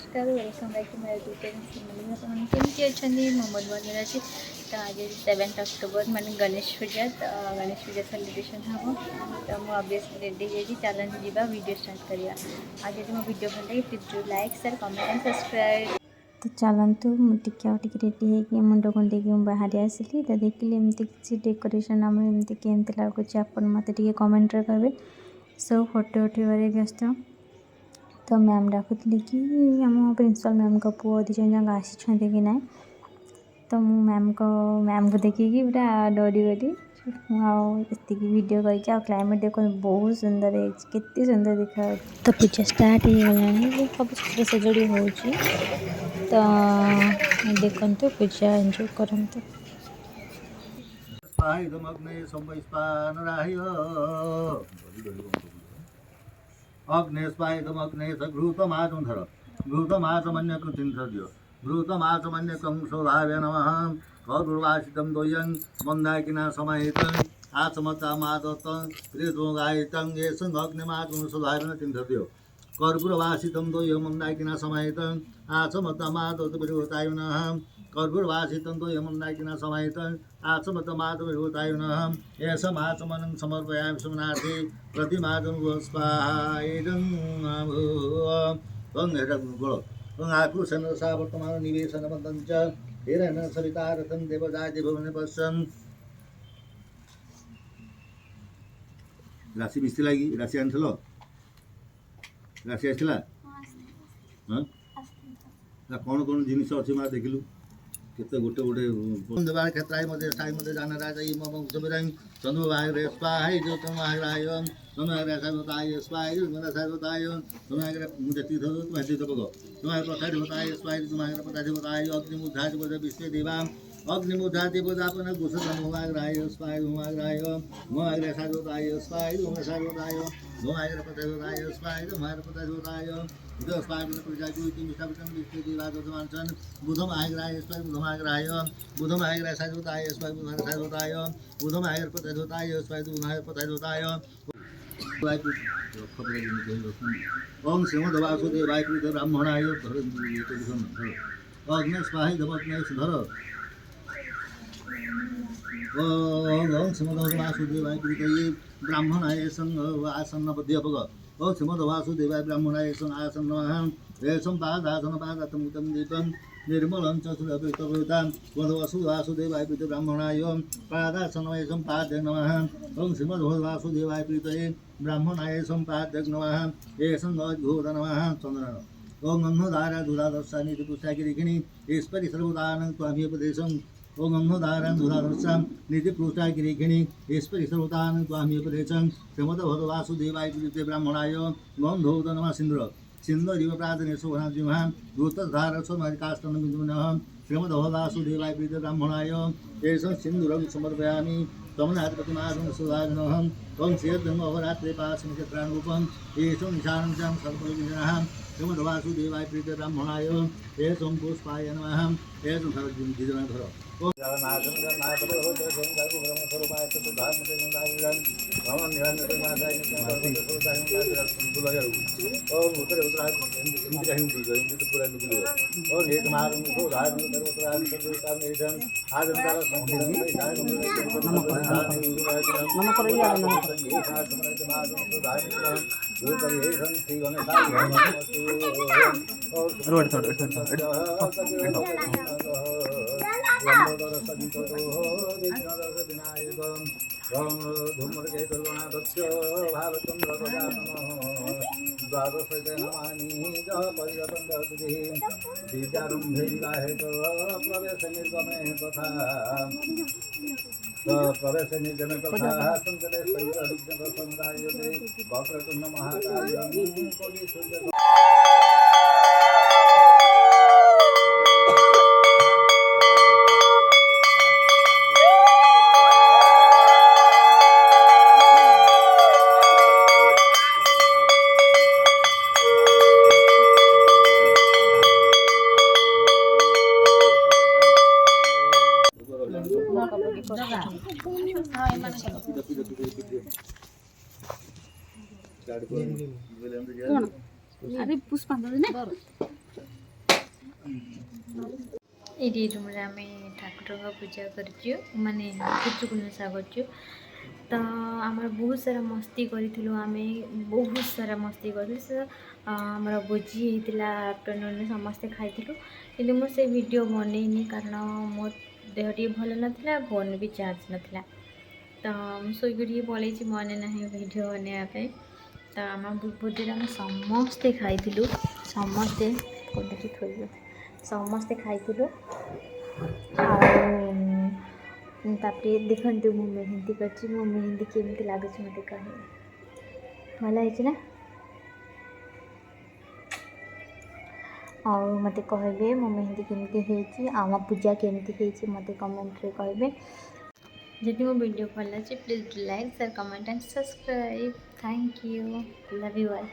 नमस्कार welcome back to my YouTube channel केमती अच्छा मोहम्मद बनिर अच्छी तो आज 7 अक्टोबर माने गणेश पूजा सेलिब्रेशन हम तो मुझे ऑब्वियसली रेडी है चलते जावा वीडियो स्टार्ट करिया आज जो मो वीडियो भल लगे please do like share comment and subscribe. तो चलतु मुझे रेडी है मुंड कुंडे बाहरी आसली तो देखिए एमती किसी डेकोरेशन आम एमती केमती लगुच आप मत कमेंट करेंगे सब फोटो उठेबारे व्यस्त। तो मैम डाकुली कि आम प्रिंसिपल मैम को पुओ दी जन जाक आसी कि ना तो मैम को देखिए पूरा डरीगली मुझे वीडियो करके क्लाइमेट देख बहुत सुंदर है केते सुंदर देखा। तो पूजा स्टार्ट हो गलानी सब सफा सजड़ी हो तो देखते पूजा एंजॉय करते। अग्नेस्पायकमग्नेश घृतमाचमधर घृतमाचमन्यकृतिं सद्यो घृतमाचमन्यकं सौभाव्य नमः कर्पूरवासितं द्वयं मन्दाकिना समाहितं आचमतामादतं त्रिदोगायितं येषं अग्निमाचम सौभाव्य चिन्तद्यो कर्पूरवासितं द्वयं मन्दाकिना समाहितं आचमतमादतं नः कर्पूरवासितं द्वयं मन्दाकिना समाहितं आचमतमादतं येषमाचमनं समर्पयामि सोमनाथे प्रतिमादं स्वाहायं आकृशन सा वर्तमान निवेशन बंधन च हिरण सविता रथं देवजाति भवन पश्यन् राशि मिस्ती लगी राशि आनथिल राशि आसला हाँ कौन कौन जिनिस अच्छी माँ देखिलु केते गोटे गोटे देवार क्षेत्राय मध्ये साई मध्ये जाना राजा मम सुबरंग चंद्र भाई स्वाहाय जो तुम आग्राय तुम आग्रह साधुताय स्वाहाय जो मेरा साधुताय तुम आग्रह मुझे तीर्थ तुम तीर्थ पको तुम्हारे प्रसाद होताय स्वाहाय तुम आग्रह प्रसाद होताय अग्निमुद्धाति पद विश्व देवा अग्निमुद्धाति पदापन कुशल मोहाग्राय स्वाहाय मोहाग्राय मोहाग्रह साधुताय स्वाहाय तुम साधुताय मोहाग्रह प्रसाद होताय स्वाहाय तुम्हारे प्रसाद होताय बुधम आग्राय बुधमाग्राय बुधमाग्राय साधुताय साधुताय बुधमाग्र प्रतोताय प्रतोताय ओम श्रीमद्वासुदेवाय कृत ब्राह्मणाय अग्ने स्वाहाय धमग्ने धर ओम श्रीमद्वासुदेवाय कृत ब्राह्मणाय संग आसन्न पद्यपग ओ श्रीमद्वासुदेवाय ब्राह्मणाय आसन नमः एषं पादासन पादतमुतं दीपं निर्मलं च सुरभितभूतां वसुवासुदेवाय प्रीत ब्राह्मणाय पादासनमयं पाद्य नमः ओं श्रीमद्वासुदेवाय प्रीतये ब्राह्मणाय सम्पाद्य नमः एषं अद्भुत नमः चन्द्रन ओं अन्नधारा दुरादर्शानि पुष्टागिरिखिनि ईश्वरि सर्वदानं त्वाम्योपदेशं ओम अन्नधारं दुरादर्शां नीतिपुष्टागिरिखिनि ईश्वरि सर्वदानं त्वाम्योपदेशं श्रीमद्वासुदेवाय प्रीते ब्राह्मणाय ओं धौत नमः सिंद्र सिंदरिव प्रार्थने शोभनाजिमहां दूतधार सोमकाष्टनं बिन्दुनः श्रीमद्वासुदेवाय प्रीते ब्राह्मणाय एषं सिन्दूरं समर्पयामि तमनाथपतिमासं सुधारिणहं त्वं श्रीयद्धं अवरात्रे पाशनिक्षत्रानुरूपम् एषं निशानं च सर्वविजनः श्रीमद्वासुदेवाय प्रीते ब्राह्मणाय एषं पुष्पाय नमः एषं सर्वविजनधर धूमके दुर्गुणादक्ष भालचंद्र द्वादश नामानि परिरतंगतिः विद्यारंभे विवाहे प्रवेश निर्गमे तथा प्रवेश निर्गमे तथा संकटे शैव समुदायते वक्रतुंड महाकाय कोटि सूर्य अरे पुष्पांजलि ये रूम आम ठाकुर पूजा कर माने खुचुकुनिसा कर तो आम बहुत सारा मस्ती करूँ आम बहुत सारा मस्ती कर आम भोजी होता आफ्टरनून समस्ते खाइलु कि मुझे वीडियो बनईनी कारण मो देह टी भल नाला फोन भी चार्ज नाला तो मुझे पलि मन ना वीडियो बनवाई तो आम भोजी आम समस्ते खाइलु समस्ते समस्ते खाइलु तापर देखते मु मेहंदी कर मो मेहंदी केमती लगुच मत कह भल है और मत कहे मो मेहंदी केमती आम पूजा केमती मत कमेंट रे कहे जदि मो वीडियो भल लगे please like share comment and subscribe thank you love you all.